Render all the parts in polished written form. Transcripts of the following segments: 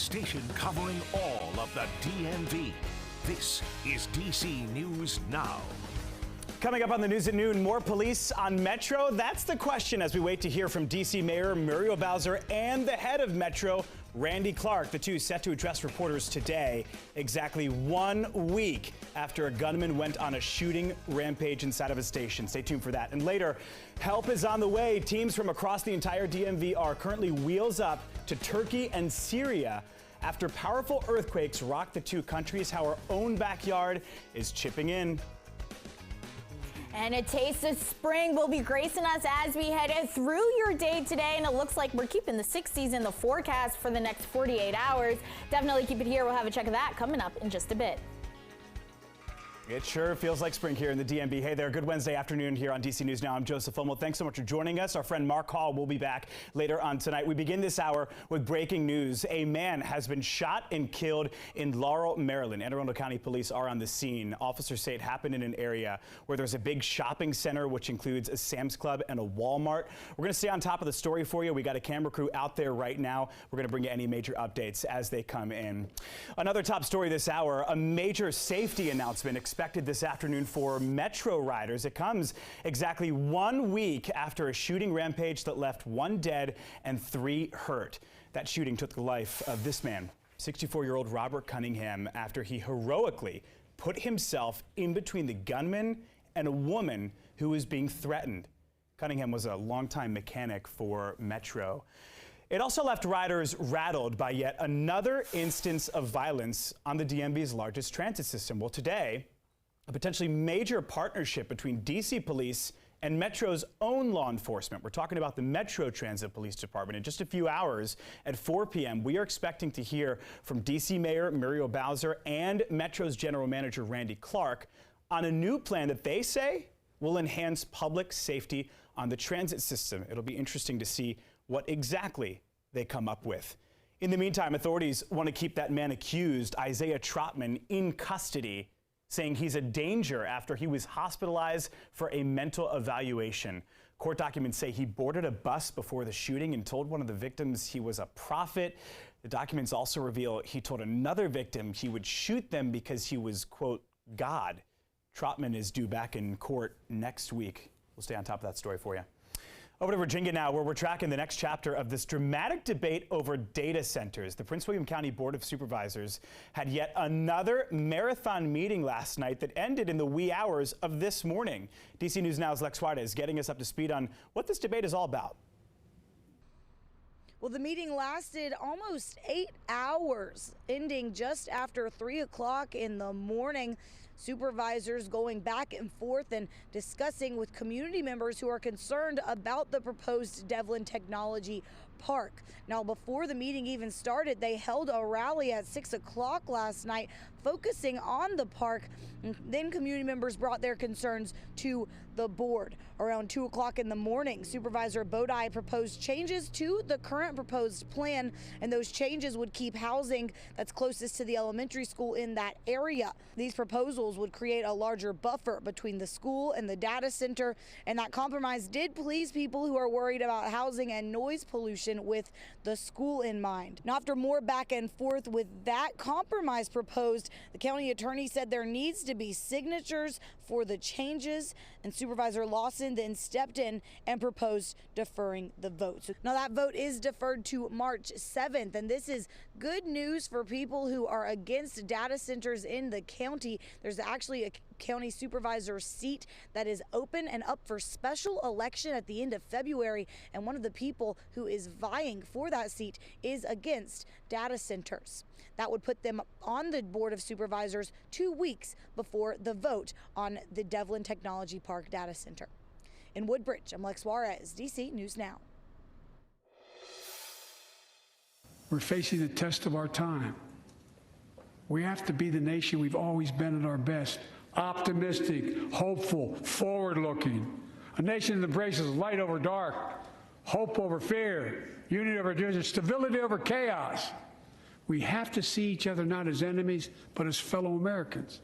station covering all of the DMV. This is DC News Now. Coming up on the news at noon, more police on Metro. That's the question as we wait to hear from DC Mayor Muriel Bowser and the head of Metro, Randy Clark. The two set to address reporters today, exactly 1 week after a gunman went on a shooting rampage inside of a station. Stay tuned for that. And later, help is on the way. Teams from across the entire DMV are currently wheels up to Turkey and Syria after powerful earthquakes rock the two countries. How our own backyard is chipping in. And a taste of spring will be gracing us as we head through your day today. And it looks like we're keeping the 60s in the forecast for the next 48 hours. Definitely keep it here. We'll have a check of that coming up in just a bit. It sure feels like spring here in the DMV. Hey there, good Wednesday afternoon here on DC News Now. I'm Joseph Fomo. Thanks so much for joining us. Our friend Mark Hall will be back later on tonight. We begin this hour with breaking news. A man has been shot and killed in Laurel, Maryland. Anne Arundel County Police are on the scene. Officers say it happened in an area where there's a big shopping center, which includes a Sam's Club and a Walmart. We're going to stay on top of the story for you. We got a camera crew out there right now. We're going to bring you any major updates as they come in. Another top story this hour, a major safety announcement expected this afternoon for Metro riders. It comes exactly 1 week after a shooting rampage that left 1 dead and 3 hurt. That shooting took the life of this man, 64-year-old Robert Cunningham, after he heroically put himself in between the gunman and a woman who was being threatened. Cunningham was a longtime mechanic for Metro. It also left riders rattled by yet another instance of violence on the DMV's largest transit system. Well, today, a potentially major partnership between DC Police and Metro's own law enforcement. We're talking about the Metro Transit Police Department. In just a few hours at 4 p.m., we are expecting to hear from DC Mayor Muriel Bowser and Metro's General Manager Randy Clark on a new plan that they say will enhance public safety on the transit system. It'll be interesting to see what exactly they come up with. In the meantime, authorities want to keep that man accused, Isaiah Trotman, in custody, saying he's a danger after he was hospitalized for a mental evaluation. Court documents say he boarded a bus before the shooting and told one of the victims he was a prophet. The documents also reveal he told another victim he would shoot them because he was, quote, God. Trotman is due back in court next week. We'll stay on top of that story for you. Over to Virginia now, where we're tracking the next chapter of this dramatic debate over data centers. The Prince William County Board of Supervisors had yet another marathon meeting last night that ended in the wee hours of this morning. DC News Now's Lex Suarez getting us up to speed on what this debate is all about. Well, the meeting lasted almost 8 hours, ending just after 3 o'clock in the morning. Supervisors going back and forth and discussing with community members who are concerned about the proposed Devlin Technology Park. Now, before the meeting even started, they held a rally at 6 o'clock last night focusing on the park. Then community members brought their concerns to the board. Around 2 o'clock in the morning, Supervisor Bodie proposed changes to the current proposed plan, and those changes would keep housing that's closest to the elementary school in that area. These proposals would create a larger buffer between the school and the data center, and that compromise did please people who are worried about housing and noise pollution with the school in mind. Now, after more back and forth with that compromise proposed, the county attorney said there needs to be signatures for the changes, and Supervisor Lawson then stepped in and proposed deferring the vote. So now that vote is deferred to March 7th, and this is good news for people who are against data centers in the county. There's actually a county supervisor seat that is open and up for special election at the end of February, and one of the people who is vying for that seat is against data centers. That would put them on the Board of Supervisors 2 weeks before the vote on the Devlin Technology Park data center. In Woodbridge, I'm Lex Suarez, DC News Now. We're facing the test of our time. We have to be the nation we've always been at our best. Optimistic, hopeful, forward-looking. A nation that embraces light over dark, hope over fear, unity over division, stability over chaos. We have to see each other not as enemies, but as fellow Americans.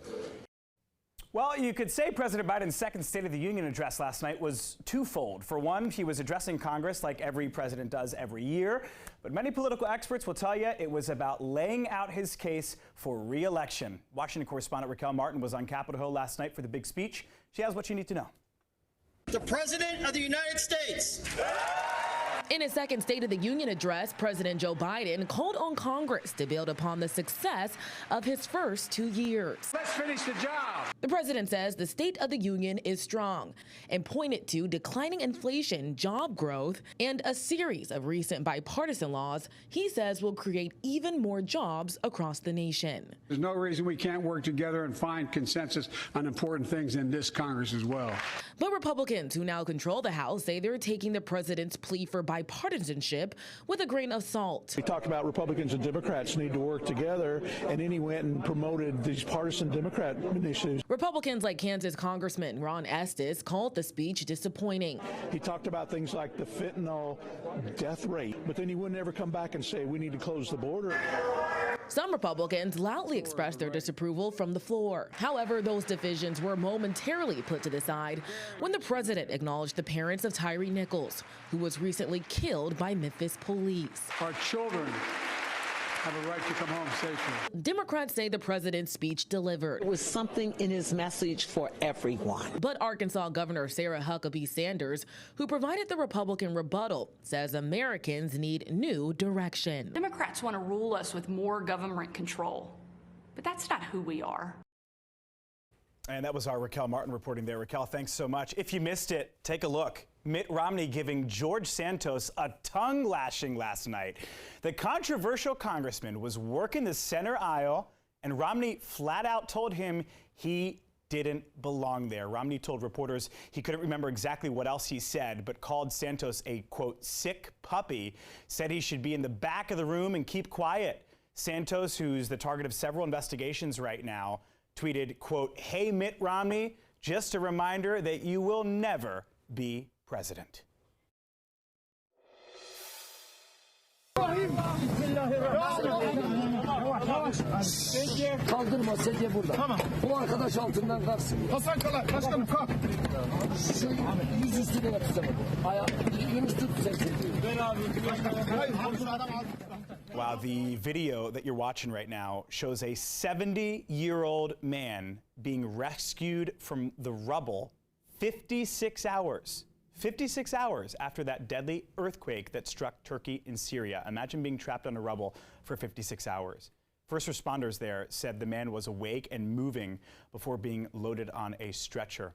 Well, you could say President Biden's second State of the Union address last night was twofold. For one, he was addressing Congress like every president does every year. But many political experts will tell you it was about laying out his case for re-election. Washington correspondent Raquel Martin was on Capitol Hill last night for the big speech. She has what you need to know. The President of the United States. In his second State of the Union address, President Joe Biden called on Congress to build upon the success of his first 2 years. Let's finish the job. The president says the State of the Union is strong and pointed to declining inflation, job growth, and a series of recent bipartisan laws he says will create even more jobs across the nation. There's no reason we can't work together and find consensus on important things in this Congress as well. But Republicans who now control the House say they're taking the president's plea for bipartisanship with a grain of salt. We talked about Republicans and Democrats need to work together, and then he went and promoted these partisan Democrat initiatives. Republicans like Kansas Congressman Ron Estes called the speech disappointing. He talked about things like the fentanyl death rate, but then he wouldn't ever come back and say we need to close the border. Some Republicans loudly expressed their disapproval from the floor. However, those divisions were momentarily put to the side when the president acknowledged the parents of Tyree Nichols, who was recently killed by Memphis police. Our children have a right to come home safely. Democrats say the president's speech delivered. It was something in his message for everyone. But Arkansas Governor Sarah Huckabee Sanders, who provided the Republican rebuttal, says Americans need new direction. Democrats want to rule us with more government control, but that's not who we are. And that was our Raquel Martin reporting there. Raquel, thanks so much. If you missed it, take a look. Mitt Romney giving George Santos a tongue lashing last night. The controversial congressman was working the center aisle, and Romney flat out told him he didn't belong there. Romney told reporters he couldn't remember exactly what else he said, but called Santos a, quote, sick puppy, said he should be in the back of the room and keep quiet. Santos, who's the target of several investigations right now, tweeted, quote, "Hey, Mitt Romney, just a reminder that you will never be president." Kaldırma, sedye burada. Tamam. Bu arkadaş altından kalksın. Hasan Kala, başkanım kalk. Şu yüz üstüne yapsana. Yunus tut sen sedyeyi. Ben abi. Wow, the video that you're watching right now shows a 70-year-old man being rescued from the rubble 56 hours after that deadly earthquake that struck Turkey and Syria. Imagine being trapped under rubble for 56 hours. First responders there said the man was awake and moving before being loaded on a stretcher.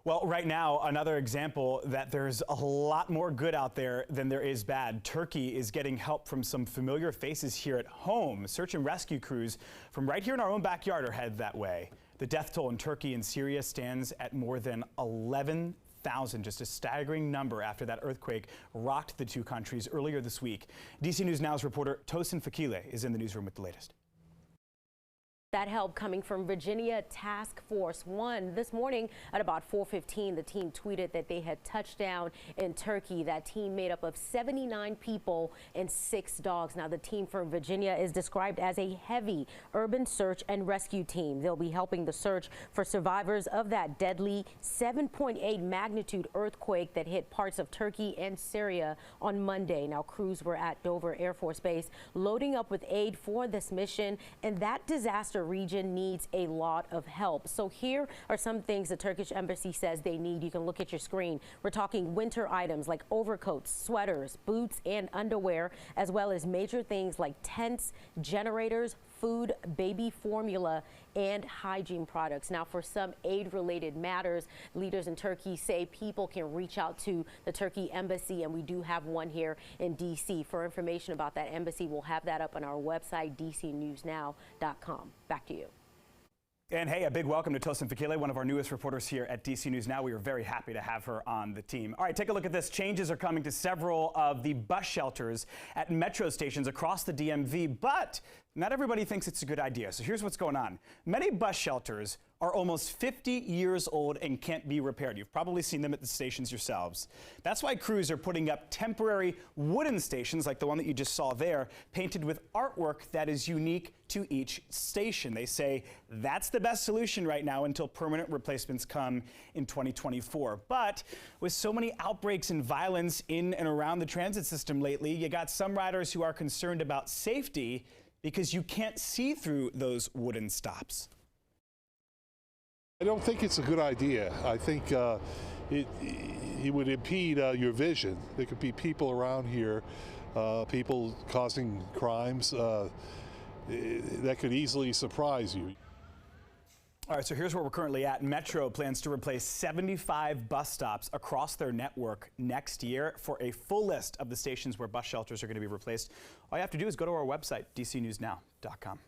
Well, right now, another example that there's a lot more good out there than there is bad. Turkey is getting help from some familiar faces here at home. Search and rescue crews from right here in our own backyard are headed that way. The death toll in Turkey and Syria stands at more than 11,000, just a staggering number after that earthquake rocked the two countries earlier this week. DC News Now's reporter Tosin Fakile is in the newsroom with the latest. That help coming from Virginia Task Force 1. This morning at about 4:15, the team tweeted that they had touched down in Turkey. That team made up of 79 people and 6 dogs. Now, the team from Virginia is described as a heavy urban search and rescue team. They'll be helping the search for survivors of that deadly 7.8 magnitude earthquake that hit parts of Turkey and Syria on Monday. Now, crews were at Dover Air Force Base loading up with aid for this mission, and that disaster region needs a lot of help. So here are some things the Turkish embassy says they need. You can look at your screen. We're talking winter items like overcoats, sweaters, boots, and underwear, as well as major things like tents, generators, food, baby formula, and hygiene products. Now, for some aid-related matters, leaders in Turkey say people can reach out to the Turkey embassy, and we do have one here in D.C. For information about that embassy, we'll have that up on our website, dcnewsnow.com. Back to you. And hey, a big welcome to Tosin Fakile, one of our newest reporters here at DC News Now. We are very happy to have her on the team. All right, take a look at this. Changes are coming to several of the bus shelters at metro stations across the DMV, but not everybody thinks it's a good idea. So here's what's going on. Many bus shelters are almost 50 years old and can't be repaired. You've probably seen them at the stations yourselves. That's why crews are putting up temporary wooden stations like the one that you just saw there, painted with artwork that is unique to each station. They say that's the best solution right now until permanent replacements come in 2024. But with so many outbreaks and violence in and around the transit system lately, you got some riders who are concerned about safety because you can't see through those wooden stops. I don't think it's a good idea. I think it would impede your vision. There could be people around here, people causing crimes that could easily surprise you. All right, so here's where we're currently at. Metro plans to replace 75 bus stops across their network next year. For a full list of the stations where bus shelters are going to be replaced, all you have to do is go to our website, dcnewsnow.com.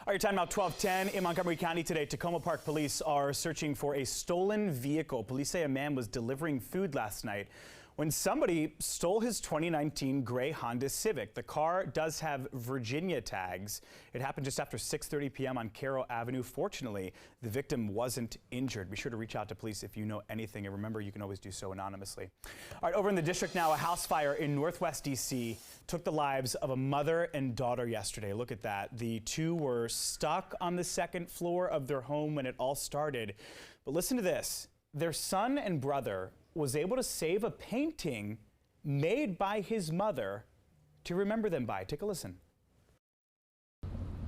All right, time now 12:10 in Montgomery County today. Tacoma Park police are searching for a stolen vehicle. Police say a man was delivering food last night when somebody stole his 2019 gray Honda Civic. The car does have Virginia tags. It happened just after 6:30 p.m. on Carroll Avenue. Fortunately, the victim wasn't injured. Be sure to reach out to police if you know anything, and remember, you can always do so anonymously. All right, over in the district now, a house fire in Northwest D.C. took the lives of a mother and daughter yesterday. Look at that. The two were stuck on the second floor of their home when it all started. But listen to this. Their son and brother was able to save a painting made by his mother to remember them by. Take a listen.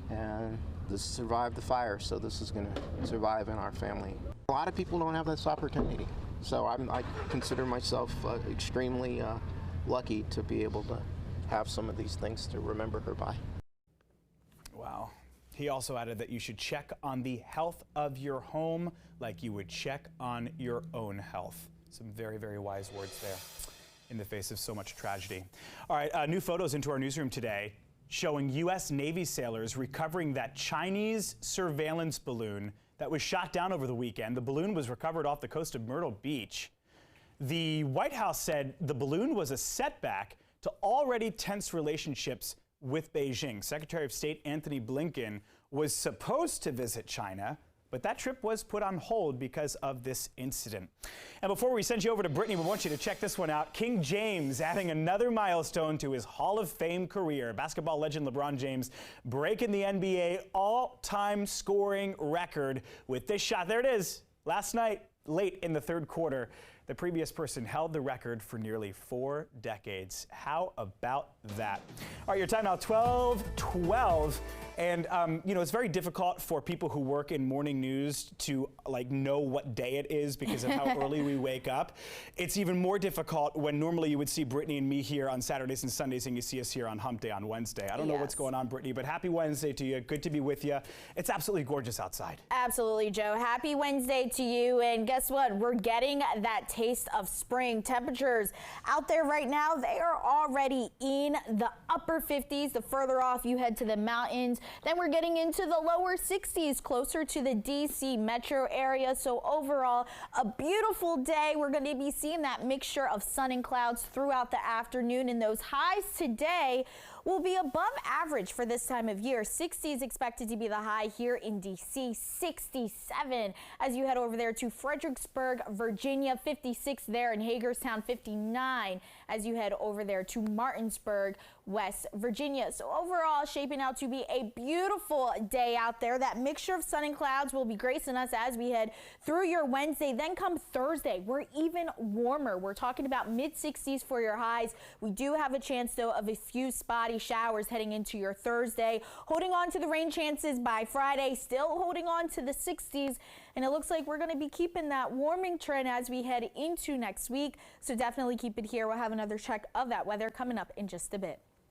And this survived the fire, so this is going to survive in our family. A lot of people don't have this opportunity, so I consider myself extremely lucky to be able to have some of these things to remember her by. Wow. He also added that you should check on the health of your home like you would check on your own health. Some very, very wise words there in the face of so much tragedy. All right, new photos into our newsroom today showing U.S. Navy sailors recovering that Chinese surveillance balloon that was shot down over the weekend. The balloon was recovered off the coast of Myrtle Beach. The White House said the balloon was a setback to already tense relationships with Beijing. Secretary of State Antony Blinken was supposed to visit China, but that trip was put on hold because of this incident. And before we send you over to Brittany, we want you to check this one out. King James adding another milestone to his Hall of Fame career. Basketball legend LeBron James breaking the NBA all-time scoring record with this shot. There it is. Last night, late in the third quarter, the previous person held the record for nearly 4 decades. How about that? All right, your time now, 12:12. And, you know, it's very difficult for people who work in morning news to, know what day it is because of how early we wake up. It's even more difficult when normally you would see Brittany and me here on Saturdays and Sundays, and you see us here on Hump Day on Wednesday. I don't know what's going on, Brittany, but happy Wednesday to you. Good to be with you. It's absolutely gorgeous outside. Absolutely, Joe. Happy Wednesday to you. And guess what? We're getting that taste of spring. Temperatures out there right now, they are already in the upper 50s. The further off you head to the mountains, then we're getting into the lower 60s, closer to the DC metro area. So overall, a beautiful day. We're going to be seeing that mixture of sun and clouds throughout the afternoon, and those highs today will be above average for this time of year. 60 is expected to be the high here in DC, 67 as you head over there to Fredericksburg, Virginia, 56 there in Hagerstown, 59 as you head over there to Martinsburg, West Virginia. So overall, shaping out to be a beautiful day out there. That mixture of sun and clouds will be gracing us as we head through your Wednesday. Then come Thursday, we're even warmer. We're talking about mid-60s for your highs. We do have a chance, though, of a few spotty showers heading into your Thursday. Holding on to the rain chances by Friday, still holding on to the 60s. And it looks like we're going to be keeping that warming trend as we head into next week. So definitely keep it here. We'll have another check of that weather coming up in just a bit.